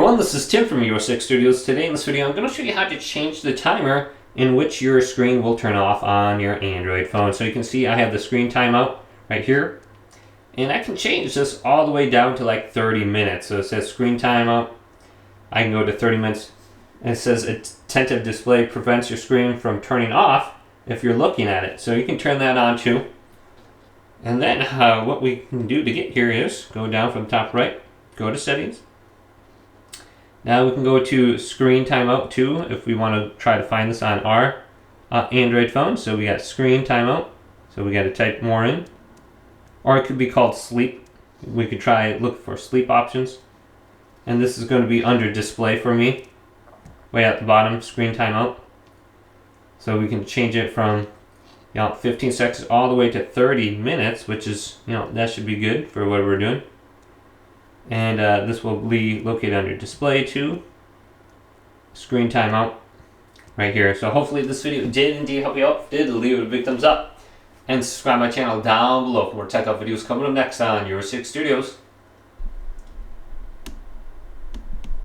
everyone, this is Tim from Euro 6 Studios. Today in this video I'm going to show you how to change the timer in which your screen will turn off on your Android phone. So you can see I have the screen timeout right here, and I can change this all the way down to like 30 minutes. So it says screen timeout, I can go to 30 minutes, and it says attentive display prevents your screen from turning off if you're looking at it. So you can turn that on too. And then what we can do to get here is go down from the top right, go to settings. Now we can go to Screen Timeout too if we want to try to find this on our Android phone. So we got Screen Timeout. So we got to type more in. Or it could be called Sleep. We could try look for sleep options. And this is going to be under Display for me. Way at the bottom, Screen Timeout. So we can change it from 15 seconds all the way to 30 minutes, which is, that should be good for what we're doing. And this will be located under Display too. Screen Timeout right here. So hopefully this video did indeed help you out. If it did, leave it a big thumbs up. And subscribe my channel down below for more tech videos coming up next on Euro 6 Studios.